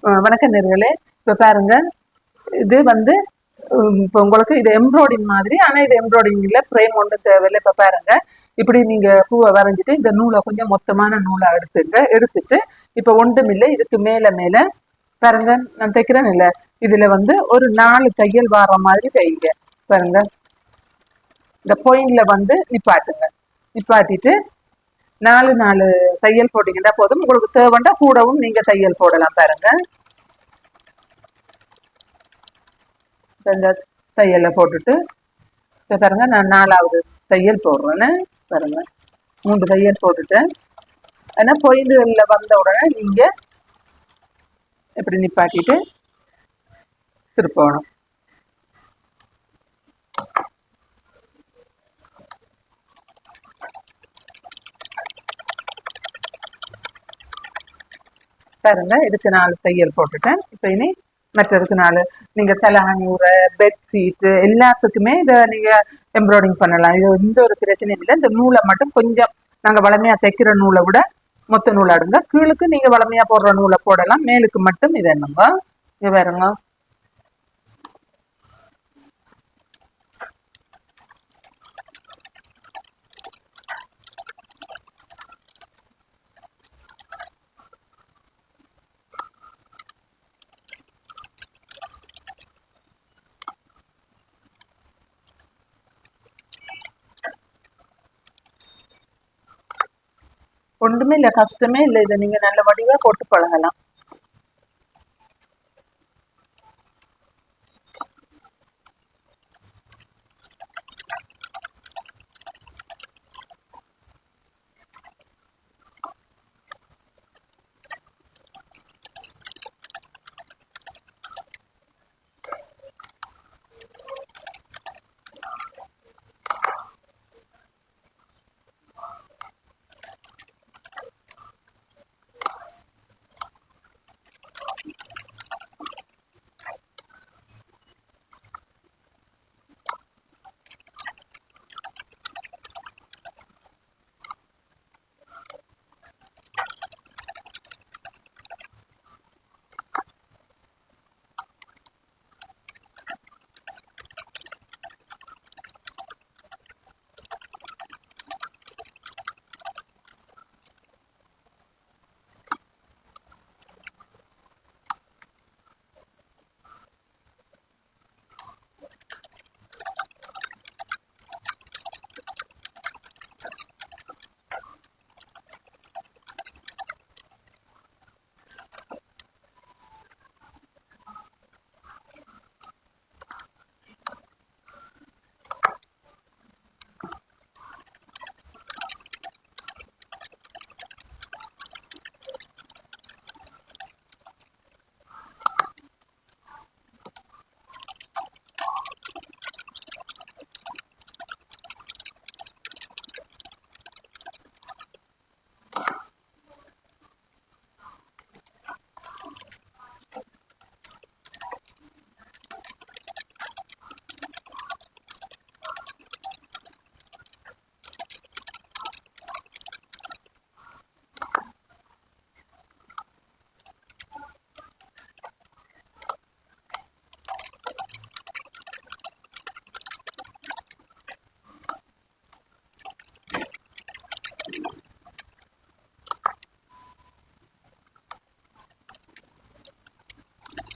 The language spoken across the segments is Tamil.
வணக்கம் நேர்களே. இப்போ பாருங்க, இது வந்து இப்போ உங்களுக்கு இது எம்ப்ராய்டிங் மாதிரி, ஆனால் இது எம்ப்ராய்டிங் இல்லை, ஃப்ரேம் ஒன்றும் தேவையில்லை. இப்போ பாருங்க, இப்படி நீங்க பூவை வரைஞ்சிட்டு இந்த நூலை கொஞ்சம் மொத்தமான நூலை எடுத்துட்டு இப்போ ஒன்றும் இல்லை, இதுக்கு மேல மேல பாருங்க, நான் தைக்கிறேன் இல்லை, இதுல வந்து ஒரு 4 தையல் வார மாதிரி தைங்க. பாருங்க, இந்த பாயிண்ட்ல வந்து நிப்பாட்டிட்டு 4 தையல் போட்டீங்கன்னா போதும். உங்களுக்கு தேவைண்டா கூடவும் நீங்க தையல் போடலாம். பாருங்க, இந்த தையலை போட்டுட்டு பாருங்க, நான் 4வது தையல் போடுறேன்னு. பாருங்க, 3 தையல் போட்டுட்டேன். ஏன்னா பொயிண்டுகளில் வந்த உடனே நீங்க இப்படி நிப்பாட்டிட்டு திருப்பணும். பாருங்க, இதுக்கு 4 தையல் போட்டுட்டேன். இப்போ இனி மற்றதுக்கு 4. நீங்க தலகாணி உரை, பெட்ஷீட் எல்லாத்துக்குமே இதை நீங்க எம்ப்ராய்டிங் பண்ணலாம். இது எந்த ஒரு பிரச்சனையும் இல்லை. இந்த நூலை மட்டும் கொஞ்சம் நாங்க வளமையா தைக்கிற நூலை விட மொத்த நூல் அடுங்க. கீழுக்கு நீங்க வளமையா போடுற நூலை போடலாம், மேலுக்கு மட்டும் இது என்னங்க இங்க பாருங்க. ஒன்றுமே இல்லை, கஷ்டமே இல்லை. இதை நீங்க நல்ல வடிவா போட்டு பழகலாம்.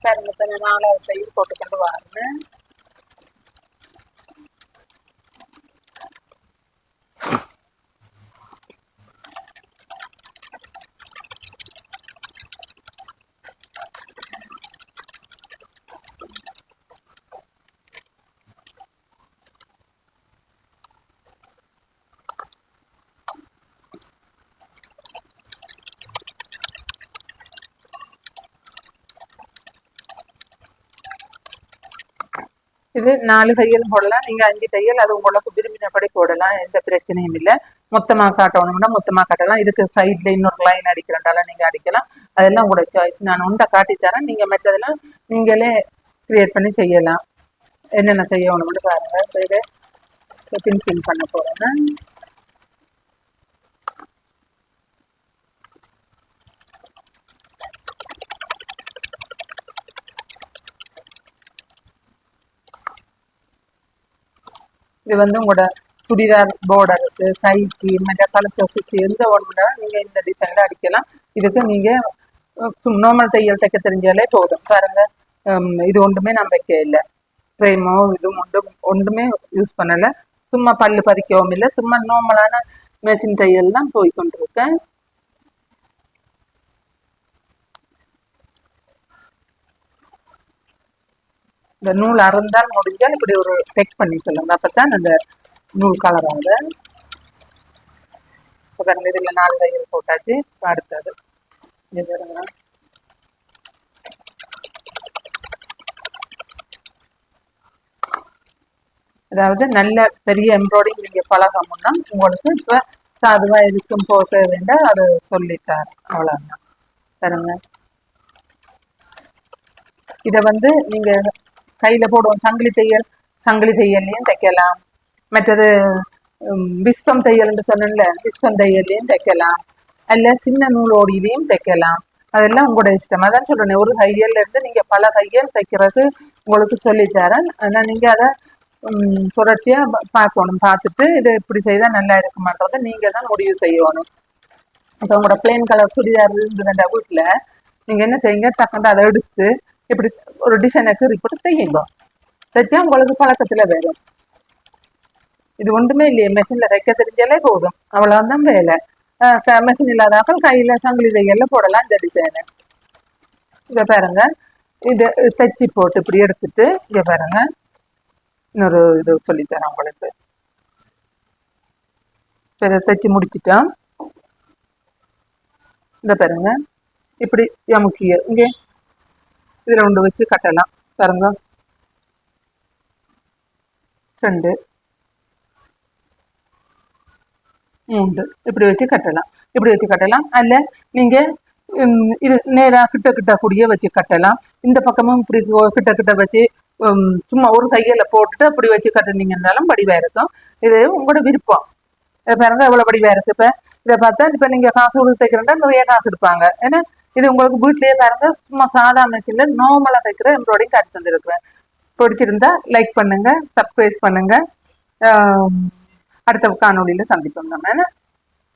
பாருங்க, இப்போ நான் 4வது தையல் போட்டுக்கொண்டு வரேன். இது 4 தையல் போடலாம், நீங்க 5 தையல் அது உங்களுக்கு விரும்பினபடி போடலாம், எந்த பிரச்சனையும் இல்லை. மொத்தமா காட்டணும்னா மொத்தமா காட்டலாம். இதுக்கு சைட்ல இன்னொரு லைன் அடிக்கிறதால நீங்க அடிக்கலாம். அதெல்லாம் உங்களோட சாய்ஸ். நான் ஒன்றை காட்டித்தரேன், நீங்க மற்றதெல்லாம் நீங்களே கிரியேட் பண்ணி செய்யலாம். என்னென்ன செய்யணும்னு பாருங்க. இதை ஃபினிஷிங் பண்ண போறேன். இது வந்து உங்களோட சுடிதார் பார்டருக்கு, கைக்கு, மற்ற கழுத்தை சுற்றி எந்த ஒன்றுனா நீங்கள் இந்த டிசைனில் அடிக்கலாம். இதுக்கு நீங்கள் நார்மல் தையல் தைக்க தெரிஞ்சாலே போதும். பாருங்க, இது ஒன்றுமே நான் வைக்க இல்லை, ஃப்ரேமோ இதுவும் ஒன்றுமே யூஸ் பண்ணலை. சும்மா பல்லு பறிக்கவும் இல்லை, சும்மா நார்மலான மெஷின் தையல் தான் போய் கொண்டிருக்கேன். இந்த நூல் அறந்தால் முடிஞ்சால் இப்படி ஒரு டெக் பண்ணி சொல்லுங்க, அப்பதான் அந்த நூல் கலர் ஆகுது. இதில் 4 தையல் போட்டாச்சு. அடுத்தது அதாவது நல்ல பெரிய எம்ப்ராய்டிங் நீங்க பழகணும்னா உங்களுக்கு இப்ப சாதுவா எதுக்கும் போக வேண்டாம், அது சொல்லிட்டார், அவ்வளவுதான். பாருங்க, இத வந்து நீங்க கையில போடுவோம் சங்கிலி தையல்லையும் தைக்கலாம். மற்றது விஸ்பம் தையல்னு சொன்னேன்ல, விஸ்பம் தையல்லையும் தைக்கலாம், அல்ல சின்ன நூலோடியிலையும் தைக்கலாம். அதெல்லாம் உங்களோட இஷ்டம். அதான் சொல்றேன், ஒரு தையல்ல இருந்து நீங்க பல தையல் தைக்கிறது உங்களுக்கு சொல்லித்தரேன். ஆனா நீங்க அதை தொடர்ச்சியா பார்க்கணும். பார்த்துட்டு இதை இப்படி செய்தா நல்லா இருக்குமான்றதை நீங்க தான் முடிவு செய்யணும். இப்போ உங்களோட பிளெயின் கலர் சுடிதார் இருந்ததுன்ற வீட்டுல நீங்க என்ன செய்யுங்க, டக்குன்னு அதை எடுத்து இப்படி ஒரு டிசைனுக்கு ரிப்போர்ட் தையுங்க. தைச்சா உங்களுக்கு பழக்கத்துல வேணும். இது ஒன்றுமே இல்லையே, மெஷின்ல தைக்க தெரிஞ்சாலே போதும், அவ்வளவுதான் வேலை. மெஷின் இல்லாதாக்கள் கையில சங்கிலி தையல்ல போடலாம் இந்த டிசைனு. இதை பாருங்க, இதை தைச்சி போட்டு இப்படி எடுத்துட்டு இங்க பாருங்க, இன்னொரு இது சொல்லித்தரேன் உங்களுக்கு. இதை தைச்சி முடிச்சிட்டோம். இந்த பாருங்க, இப்படி முக்கிய இங்கே இதுல ஒன்று வச்சு கட்டலாம். பாருங்க, 2 3 இப்படி வச்சு கட்டலாம். அல்ல நீங்க இது நேரா கிட்ட கூடிய வச்சு கட்டலாம். இந்த பக்கமும் இப்படி கிட்ட வச்சு சும்மா ஒரு தையலை போட்டுட்டு அப்படி வச்சு கட்டுனீங்கன்னாலும் வடிவா இருக்கும். இது உங்களோட விருப்பம். பாருங்க எவ்வளவு வடிவா இருக்கு. இப்ப இதை பார்த்தா இப்ப நீங்க காசு கொடுத்து தைக்கிறா நிறைய காசு எடுப்பாங்க. ஏன்னா இது உங்களுக்கு வீட்லயே பாருங்க, சும்மா சாதா மெஷின்ல நார்மலா தைக்கிற எம்ப்ராய்டிங் காட்டி தந்துருக்குறேன். பிடிச்சிருந்தா லைக் பண்ணுங்க, சப்ஸ்கிரைப் பண்ணுங்க. அடுத்த காணொலியில சந்திப்போம் நம்ம.